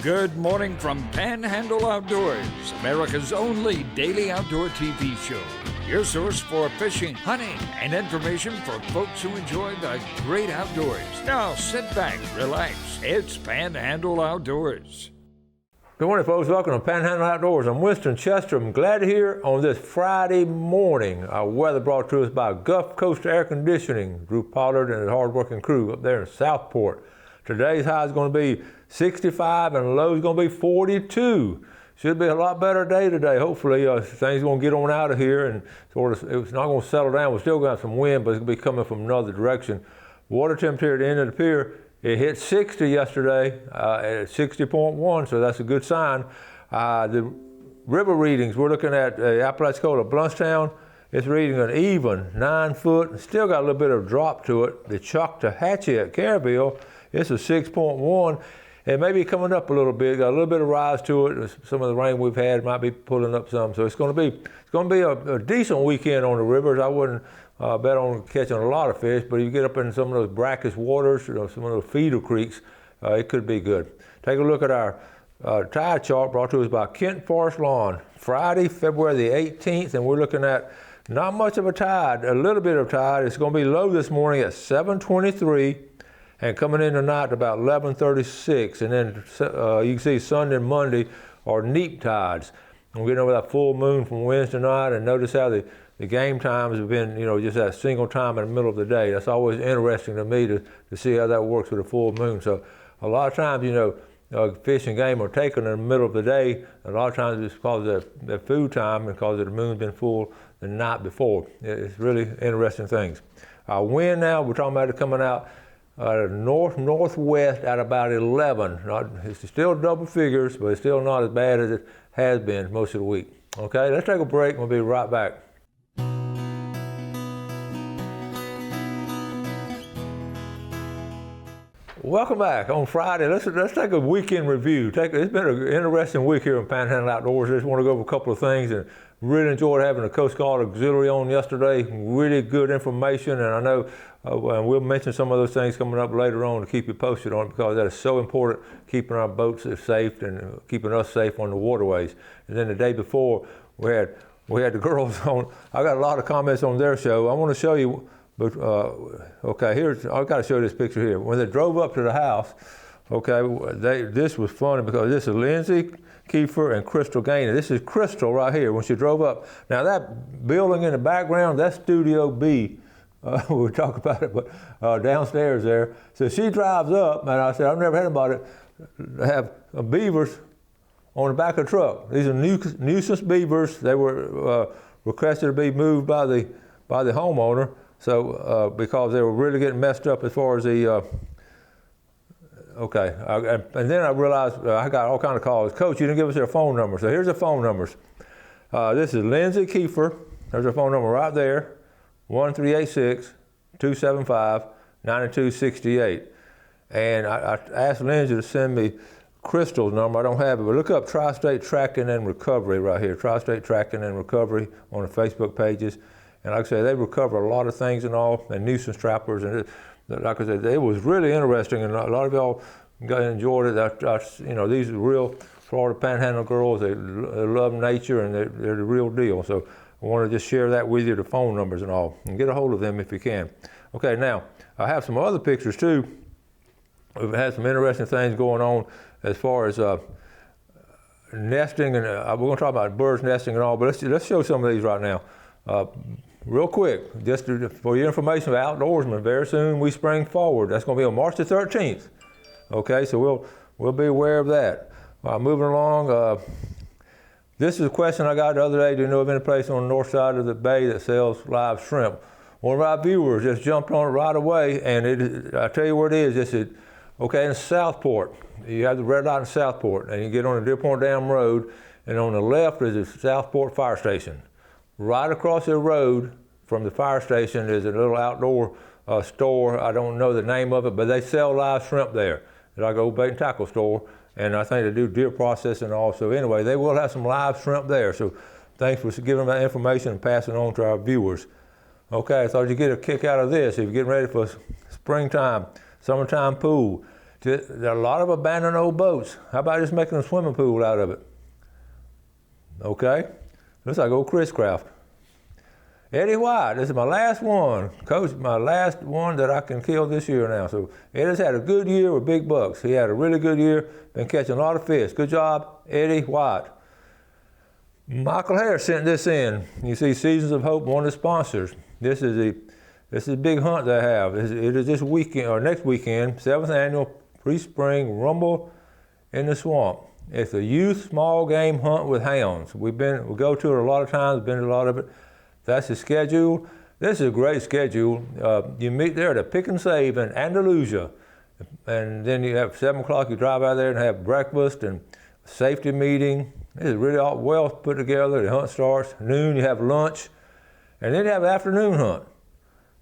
Good morning from Panhandle Outdoors, America's only daily outdoor TV show. Your source for fishing, hunting, and information for folks who enjoy the great outdoors. Now sit back, relax. It's Panhandle Outdoors. Good morning, folks. Welcome to Panhandle Outdoors. I'm Winston Chester. I'm glad to hear on this Friday morning. Our weather brought to us by Gulf Coast Air Conditioning, Drew Pollard and his hard-working crew up there in Southport. Today's high is going to be 65 and the low is going to be 42. Should be a lot better day today. Hopefully things are going to get on out of here and it's not going to settle down. We're still going to have some wind, but it's going to be coming from another direction. Water temperature at the end of the pier, it hit 60 yesterday at 60.1, so that's a good sign. The river readings, we're looking at Apalachicola, Bluntstown. It's reading an even 9 foot. Still got a little bit of drop to it. The Choctawhatchee at Caryville, it's a 6.1. It may be coming up a little bit. Got a little bit of rise to it. Some of the rain we've had might be pulling up some. So it's going to be a decent weekend on the rivers. I wouldn't bet on catching a lot of fish, but if you get up in some of those brackish waters, some of those feeder creeks, it could be good. Take a look at our tide chart brought to us by Kent Forest Lawn. Friday, February the 18th, and we're looking at not much of a tide, a little bit of tide. It's going to be low this morning at 7:23. And coming in tonight at about 11:36, and then you can see Sunday and Monday are neap tides. We're getting over that full moon from Wednesday night, and notice how the game times have been, just that single time in the middle of the day. That's always interesting to me to see how that works with a full moon. So a lot of times, fish and game are taken in the middle of the day. A lot of times it's because of their food time and because the moon's been full the night before. It's really interesting things. Our wind now, we're talking about it coming out northwest at about 11. It's still double figures, but it's still not as bad as it has been most of the week. Okay, let's take a break and we'll be right back. Welcome back on Friday. Let's take a weekend review. It's been an interesting week here in Panhandle Outdoors. I just want to go over a couple of things, and really enjoyed having the Coast Guard Auxiliary on yesterday. Really good information, and I know and we'll mention some of those things coming up later on to keep you posted on it, because that is so important, keeping our boats safe and keeping us safe on the waterways. And then the day before, we had the girls on. I got a lot of comments on their show. I want to show you. But okay, I've got to show you this picture here. When they drove up to the house, okay, this was funny because this is Lindsay Kiefer and Crystal Gaynor. This is Crystal right here when she drove up. Now that building in the background, that's Studio B. We'll talk about it, but downstairs there. So she drives up, and I said, I've never had anybody have beavers on the back of the truck. These are nuisance beavers. They were requested to be moved by the homeowner. So because they were really getting messed up as far as the, and then I realized I got all kinds of calls. Coach, you didn't give us their phone number. So here's the phone numbers. This is Lindsay Kiefer. There's her phone number right there, 1-386-275-9268. And I asked Lindsay to send me Crystal's number. I don't have it, but look up Tri-State Tracking and Recovery right here. Tri-State Tracking and Recovery on the Facebook pages. And like I said, they recover a lot of things and all, and nuisance trappers. And like I said, it was really interesting, and a lot of y'all enjoyed it. These are real Florida Panhandle girls. They love nature, and they're the real deal. So I want to just share that with you, the phone numbers and all, and get a hold of them if you can. Okay, now I have some other pictures too. We've had some interesting things going on as far as nesting, and we're going to talk about birds nesting and all. But let's show some of these right now. Real quick, just for your information about outdoorsmen, very soon we spring forward. That's going to be on March the 13th. Okay, so we'll be aware of that. Moving along, this is a question I got the other day. Do you know of any place on the north side of the bay that sells live shrimp? One of our viewers just jumped on it right away, and I tell you where it is. In Southport. You have the red light in Southport, and you get on the Deer Point Dam Road, and on the left is the Southport Fire Station. Right across the road from the fire station is a little outdoor store. I don't know the name of it, but they sell live shrimp there. It's like an old bait and tackle store, and I think they do deer processing also. Anyway, they will have some live shrimp there. So thanks for giving that information and passing it on to our viewers. Okay, I thought you'd get a kick out of this. If you're getting ready for springtime, summertime pool, There are a lot of abandoned old boats. How about just making a swimming pool out of it? Okay, looks like old Chris Craft. Eddie White, this is my last one. Coach, my last one that I can kill this year now. So Eddie's had a good year with big bucks. He had a really good year, been catching a lot of fish. Good job, Eddie White. Michael Harris sent this in. You see Seasons of Hope, one of the sponsors. This is a big hunt they have. It is this weekend, or next weekend, 7th annual pre-spring Rumble in the Swamp. It's a youth small game hunt with hounds. We go to it a lot of times, been to a lot of it. That's the schedule. This is a great schedule. You meet there at a Pick and Save in Andalusia. And then you have 7 o'clock, you drive out there and have breakfast and safety meeting. This is really all well put together. The hunt starts noon, you have lunch, and then you have an afternoon hunt.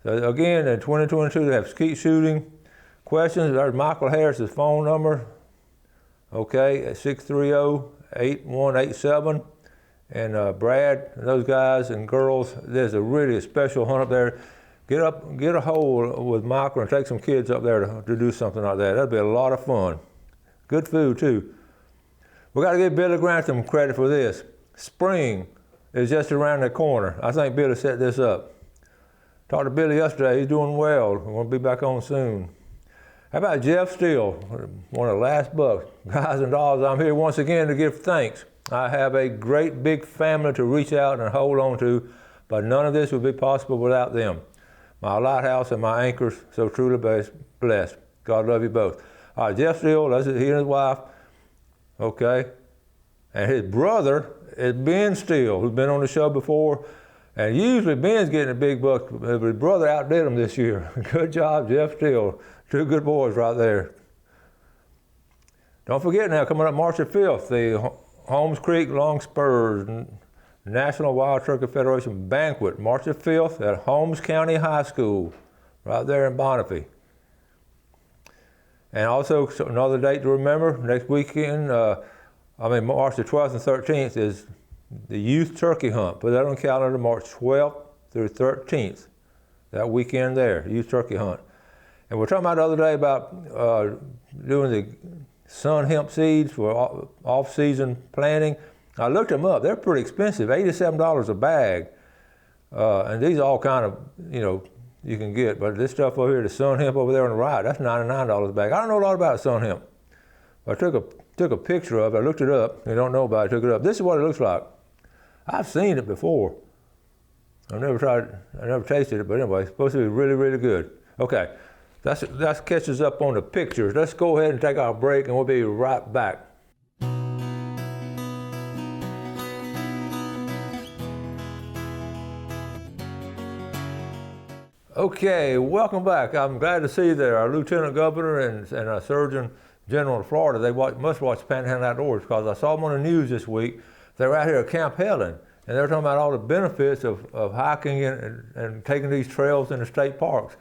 So again, in 2022, they have skeet shooting. Questions, there's Michael Harris's phone number. Okay, at 630-8187. And Brad, and those guys and girls, there's a really special hunt up there. Get a hold with Michael and take some kids up there to do something like that. That'd be a lot of fun. Good food too. We got to give Billy Grantham credit for this. Spring is just around the corner. I think Billy set this up. Talked to Billy yesterday, he's doing well. We're gonna be back on soon. How about Jeff Steele, one of the last bucks. Guys and dolls, I'm here once again to give thanks. I have a great big family to reach out and hold on to, but none of this would be possible without them. My lighthouse and my anchors, so truly blessed. God love you both. All right, Jeff Steele, that's he and his wife, okay? And his brother is Ben Steele, who's been on the show before, and usually Ben's getting a big buck, but his brother outdid him this year. Good job, Jeff Steele. Two good boys right there. Don't forget now, coming up March the 5th, the Holmes Creek Long Spurs National Wild Turkey Federation Banquet, March the 5th at Holmes County High School, right there in Bonifay. And also another date to remember, next weekend, March the 12th and 13th is the Youth Turkey Hunt. Put that on the calendar, March 12th through 13th, that weekend there, Youth Turkey Hunt. And we're talking about the other day about doing the sun hemp seeds for off-season planting. I looked them up. They're pretty expensive, $87 a bag. And these are all kind of, you can get. But this stuff over here, the sun hemp over there on the right, that's $99 a bag. I don't know a lot about sun hemp. I took a picture of it. I looked it up. You don't know about it. I took it up. This is what it looks like. I've seen it before. I've never tasted it, but anyway, it's supposed to be really, really good. Okay. That catches up on the pictures. Let's go ahead and take our break and we'll be right back. Okay, welcome back. I'm glad to see that our Lieutenant Governor and our Surgeon General of Florida, they must watch Panhandle Outdoors, because I saw them on the news this week. They're out here at Camp Helen, and they're talking about all the benefits of hiking and taking these trails in the state parks.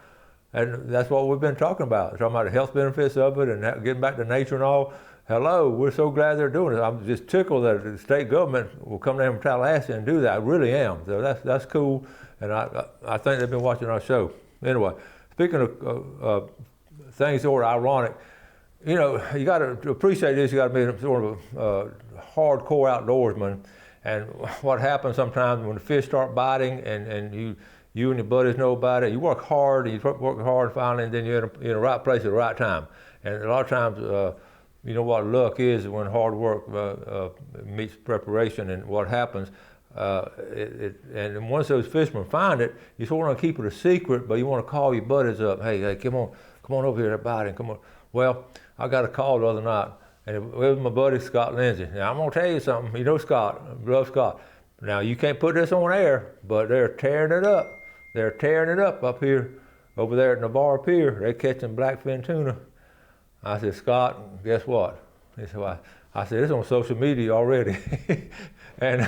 And that's what we've been talking about. Talking about the health benefits of it and getting back to nature and all. Hello, we're so glad they're doing it. I'm just tickled that the state government will come down from Tallahassee and do that. I really am. So that's cool. And I think they've been watching our show. Anyway, speaking of things that are ironic, you got to appreciate this. You got to be sort of a hardcore outdoorsman. And what happens sometimes when the fish start biting and you and your buddies know about it. You work hard, and you work hard finally, and then you're in the right place at the right time. And a lot of times, you know what luck is when hard work meets preparation, and what happens. And once those fishermen find it, you sort of want to keep it a secret, but you want to call your buddies up. Hey, come on over here, they're biting, come on. Well, I got a call the other night, and it was my buddy Scott Lindsay. Now I'm gonna tell you something. You know Scott, I love Scott. Now you can't put this on air, but they're tearing it up. They're tearing it up here, over there at Navarre Pier. They're catching blackfin tuna. I said, Scott, guess what? He said, well, I said, it's on social media already. and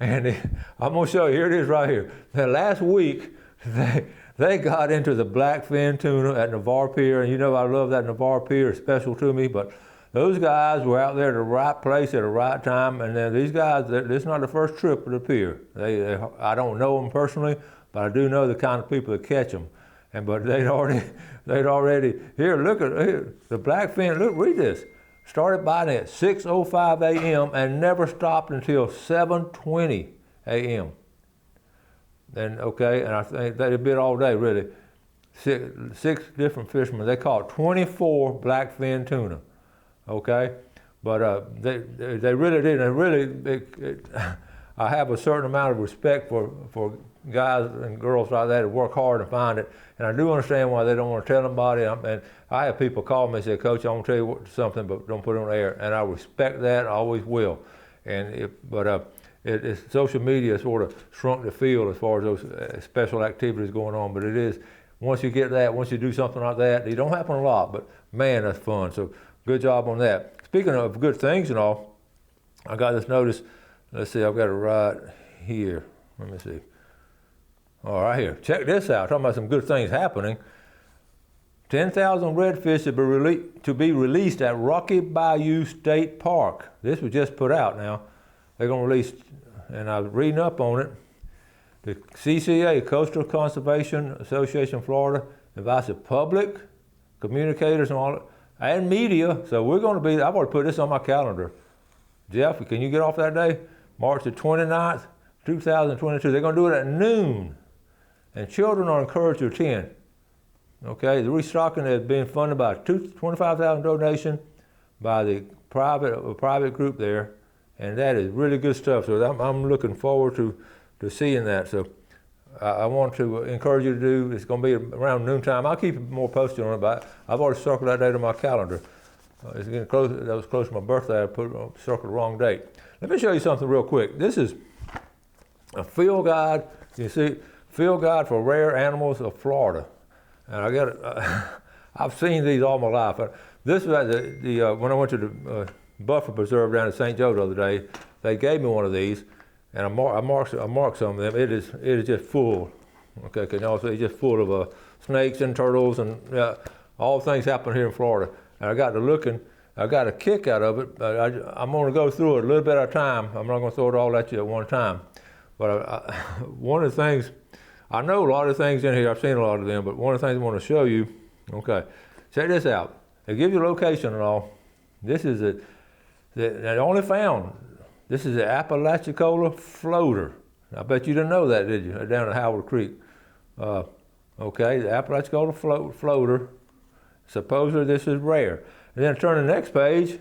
I'm gonna show you, here it is right here. Now, last week, they got into the blackfin tuna at Navarre Pier, and I love that Navarre Pier, it's special to me, but those guys were out there at the right place at the right time, and then these guys, this is not the first trip to the pier. I don't know them personally, but I do know the kind of people that catch them. but they'd already here. Look at here, the blackfin. Look, read this. Started biting at 6:05 a.m. and never stopped until 7:20 a.m. And okay, and I think they bit all day really. Six different fishermen. They caught 24 blackfin tuna. Okay, but they really did. And really, I have a certain amount of respect for guys and girls like that who work hard and find it. And I do understand why they don't want to tell anybody. And I have people call me and say, Coach, I want to tell you something, but don't put it on the air. And I respect that. I always will. Social media sort of shrunk the field as far as those special activities going on. But it is, once you get that, once you do something like that, it don't happen a lot, but man, that's fun. So good job on that. Speaking of good things and all, I got this notice. Let's see, I've got it right here. Let me see. All right, here. Check this out. Talking about some good things happening. 10,000 redfish to be released at Rocky Bayou State Park. This was just put out now. They're going to release, and I was reading up on it. The CCA, Coastal Conservation Association of Florida, invites the public, communicators, and all, and media. So we're going to be, I've already put this on my calendar. Jeff, can you get off that day? March the 29th, 2022. They're going to do it at noon. And children are encouraged to attend. Okay, the restocking has been funded by a $25,000 donation by the private group there, and that is really good stuff. So I'm looking forward to seeing that. So I want to encourage you to do. It's going to be around noontime. I'll keep more posted on it, but I've already circled that date on my calendar. It's getting close. That was close to my birthday. I circled the wrong date. Let me show you something real quick. This is a field guide. You see. Field Guide for Rare Animals of Florida, and I got I've seen these all my life. This was at when I went to the Buffer Preserve down in St. Joe the other day. They gave me one of these, and I marked some of them. It is just full. Okay, can y'all see? It's just full of snakes and turtles and all things happen here in Florida. And I got to looking. I got a kick out of it. I'm going to go through it a little bit at a time. I'm not going to throw it all at you at one time. But one of the things. I know a lot of things in here, I've seen a lot of them, but one of the things I want to show you, okay, check this out. They give you location and all. This is they only found, this is the Apalachicola floater. I bet you didn't know that, did you? Down at Howard Creek. Okay, the Apalachicola floater. Supposedly this is rare. And then turn the next page.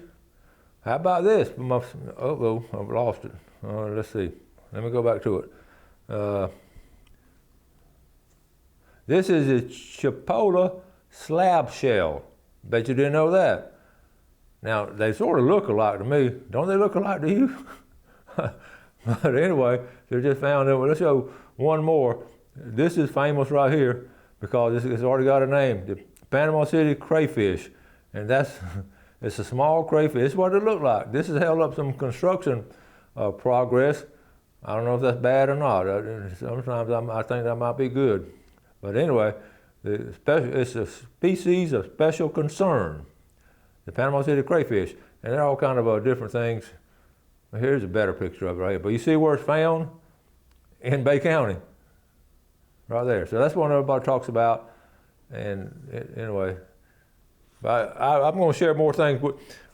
How about this? Uh-oh, I've lost it. Let's see. Let me go back to it. This is a Chipola slab shell. Bet you didn't know that. Now, they sort of look alike to me. Don't they look alike to you? But anyway, they just found them. Let's show one more. This is famous right here because it's already got a name. The Panama City crayfish. And it's a small crayfish. This is what it looked like. This has held up some construction progress. I don't know if that's bad or not. Sometimes I think that might be good. But anyway, it's a species of special concern, the Panama City crayfish. And they're all kind of different things. Here's a better picture of it right here. But you see where it's found? In Bay County, right there. So that's what everybody talks about. And anyway, but I'm going to share more things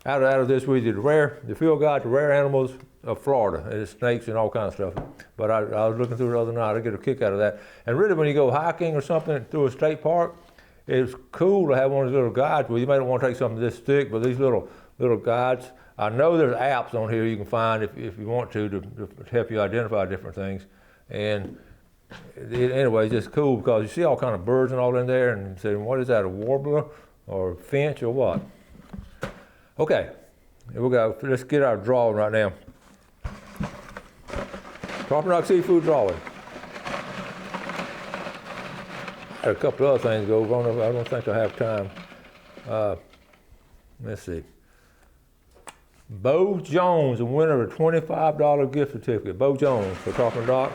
out of this with you. The Field Guide to Rare Animals of Florida. It's snakes and all kinds of stuff. But I was looking through it the other night. I get a kick out of that. And really, when you go hiking or something through a state park, it's cool to have one of these little guides. Well, you may not want to take something this thick, but these little guides. I know there's apps on here you can find if you want to help you identify different things. And anyway, it's just cool because you see all kind of birds and all in there, and say, what is that, a warbler or finch or what? Okay, here we go. Let's get our drawing right now. Tarpon Rock Seafood drawing. I had a couple other things to go over. I don't think I have time. Let's see. Bo Jones, the winner of a $25 gift certificate. Bo Jones for Tarpon Rock.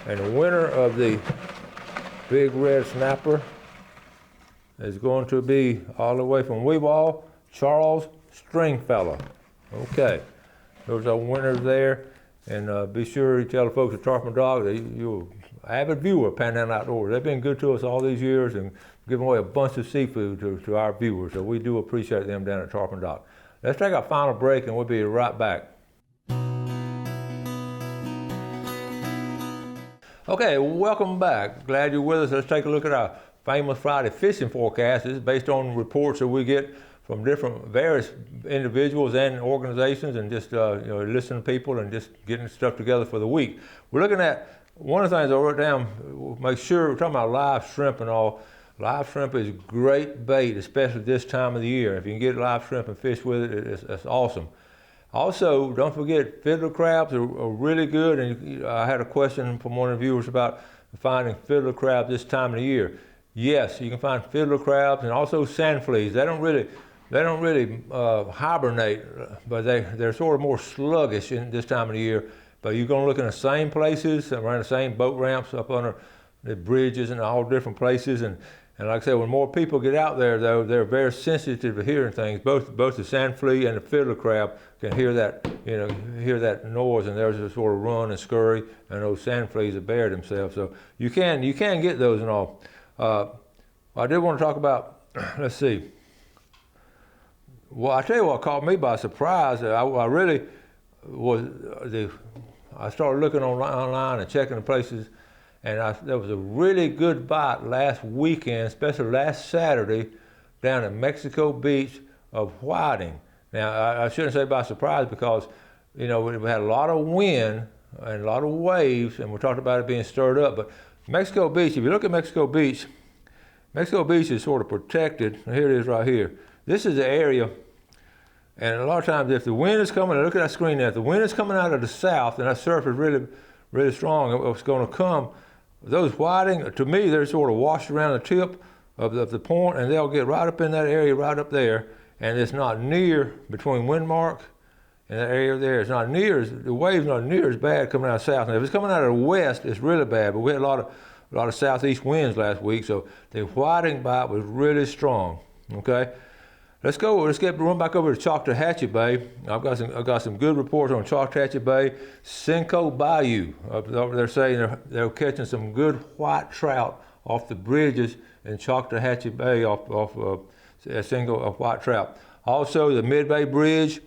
And the winner of the Big Red Snapper is going to be all the way from Weewall, Charles Stringfellow. Okay, those are winners there. And be sure you tell the folks at Tarpon Rock that you'll avid viewer of Panhandle Outdoors. They've been good to us all these years and giving away a bunch of seafood to our viewers. So we do appreciate them down at Tarpon Dock. Let's take our final break and we'll be right back. Okay, welcome back. Glad you're with us. Let's take a look at our famous Friday fishing forecast. This is based on reports that we get from different various individuals and organizations, and just listening to people and just getting stuff together for the week. We're looking at one of the things I wrote down. Make sure we're talking about live shrimp and all. Live shrimp is great bait, especially this time of the year. If you can get live shrimp and fish with it, it's awesome. Also, don't forget fiddler crabs are really good. And I had a question from one of the viewers about finding fiddler crabs this time of the year. Yes, you can find fiddler crabs and also sand fleas. They don't really hibernate, but they're sort of more sluggish in this time of the year. But you're going to look in the same places, around the same boat ramps, up under the bridges and all different places. And like I said, when more people get out there, though, they're very sensitive to hearing things. Both the sand flea and the fiddler crab can hear that noise, and they'll just sort of run and scurry. And those sand fleas will bear themselves. So you can get those and all. I did want to talk about. Let's see. Well, I tell you what caught me by surprise. I really was. I started looking online and checking the places, and there was a really good bite last weekend, especially last Saturday, down at Mexico Beach of whiting. Now, I shouldn't say by surprise because, we had a lot of wind and a lot of waves, and we talked about it being stirred up. But Mexico Beach, if you look at Mexico Beach is sort of protected. Here it is right here. This is the area, and a lot of times if the wind is coming, look at that screen there, if the wind is coming out of the south and that surf is really, really strong, it's going to come, those whiting, to me, they're sort of washed around the tip of the point, and they'll get right up in that area right up there, and it's not near, between Windmark and that area there, it's not near, the wave's not near as bad coming out of south. Now, if it's coming out of the west, it's really bad, but we had a lot of southeast winds last week, so the whiting bite was really strong, okay? Let's run back over to Choctawhatchee Bay. I've got some good reports on Choctawhatchee Bay. Cinco Bayou, they're saying they're catching some good white trout off the bridges in Choctawhatchee Bay off Cinco white trout. Also, the Mid-Bay Bridge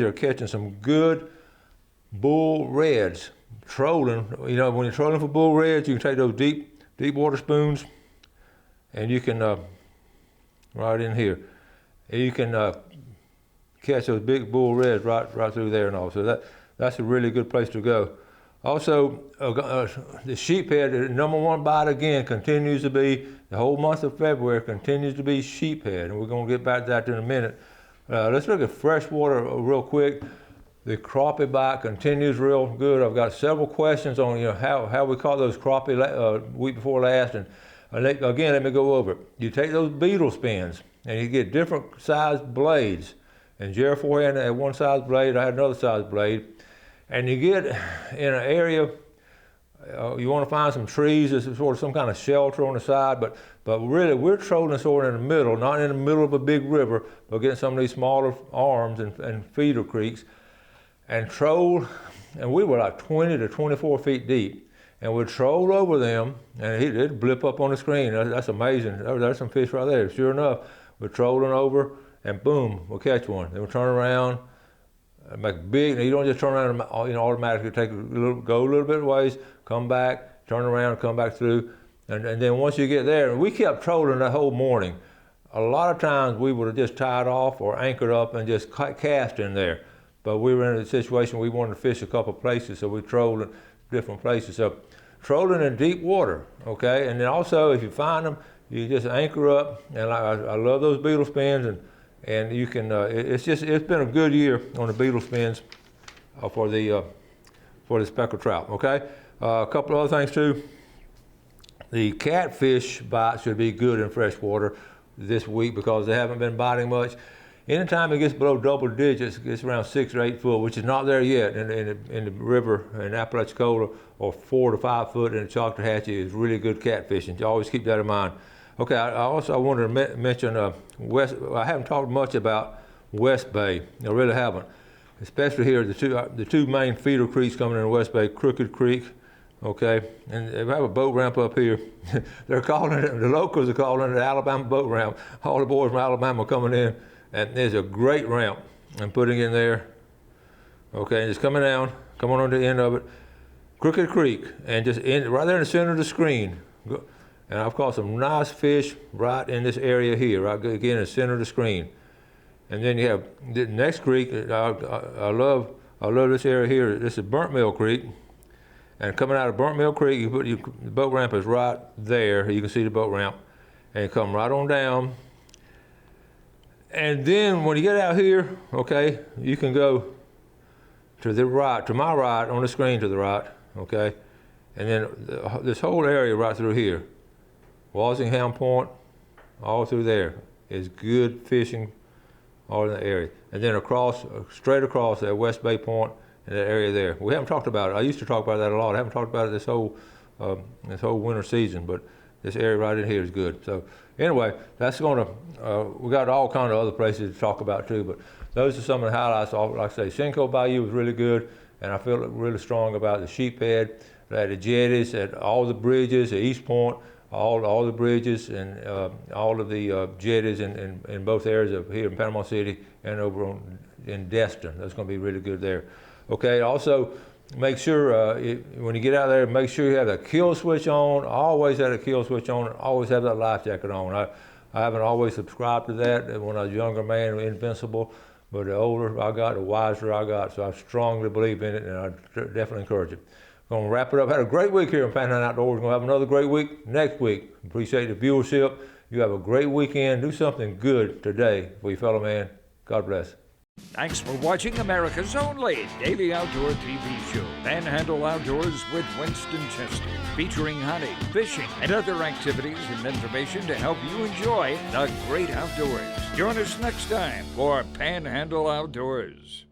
are catching some good bull reds. Trolling, when you're trolling for bull reds, you can take those deep water spoons, and you can right in here, and you can catch those big bull reds right through there and all. So that's a really good place to go. Also, the sheephead, the number one bite again, continues to be, the whole month of February continues to be sheephead, and we're going to get back to that in a minute. Let's look at freshwater real quick. The crappie bite continues real good. I've got several questions on how we caught those crappie week before last, and again, let me go over it. You take those beetle spins, and you get different sized blades. And Jeff had one size blade, I had another size blade. And you get in an area, you want to find some trees, there's sort of some kind of shelter on the side, but really we're trolling sort of in the middle, not in the middle of a big river, but getting some of these smaller arms and feeder creeks, and troll, and we were like 20 to 24 feet deep. And we'd troll over them, and it'd blip up on the screen. That's amazing. There's some fish right there. Sure enough, we're trolling over, and boom, we'll catch one. Then we'll turn around, and make big. You don't just turn around and automatically go a little bit of ways, come back, turn around, come back through, and then once you get there, and we kept trolling that whole morning. A lot of times we would have just tied off or anchored up and just cast in there. But we were in a situation we wanted to fish a couple places, so we trolled in different places. So trolling in deep water, okay? And then also, if you find them, you just anchor up. And I love those beetle spins, and you can. It's been a good year on the beetle spins for the speckled trout, okay? A couple of other things too. The catfish bite should be good in fresh water this week because they haven't been biting much. Anytime it gets below double digits, it gets around 6 or 8 foot, which is not there yet in the river in Apalachicola, or 4 to 5 foot in the Choctawhatchee is really good catfishing. You always keep that in mind. Okay, I also wanted to mention I haven't talked much about West Bay. I really haven't, especially here the two main feeder creeks coming in West Bay, Crooked Creek Okay, and they have a boat ramp up here. They're calling it, the locals are calling it the Alabama boat ramp. All the boys from Alabama are coming in, and there's a great ramp. I'm putting in there. Okay, and it's coming down, coming on the end of it. Crooked Creek, and just right there in the center of the screen. And I've caught some nice fish right in this area here, right again in the center of the screen. And then you have the next creek. I love this area here. This is Burnt Mill Creek. And coming out of Burnt Mill Creek, the boat ramp is right there. You can see the boat ramp. And you come right on down. And then when you get out here, okay, you can go to the right, to my right, on the screen to the right, okay? And then this whole area right through here, Walsingham Point, all through there, is good fishing all in the area. And then across, straight across that West Bay Point, in that area there. We haven't talked about it. I used to talk about that a lot. I haven't talked about it this whole winter season, but this area right in here is good. So anyway, that's going to, we got all kind of other places to talk about too, but those are some of the highlights. Like I say, Cinco Bayou was really good, and I feel really strong about the sheephead, the jetties, at all the bridges, at East Point, all the bridges, and all of the jetties in both areas of here in Panama City and over in Destin. That's going to be really good there. Okay, also make sure when you get out there, make sure you have the kill switch on. Always have the kill switch on. Always have that life jacket on. I haven't always subscribed to that when I was a younger man, invincible. But the older I got, the wiser I got. So I strongly believe in it, and I definitely encourage it. Going to wrap it up. Had a great week here in Panhandle Outdoors. Going to have another great week next week. Appreciate the viewership. You have a great weekend. Do something good today for your fellow man. God bless. Thanks for watching America's only daily outdoor TV show, Panhandle Outdoors with Winston Chester, featuring hunting, fishing, and other activities and information to help you enjoy the great outdoors. Join us next time for Panhandle Outdoors.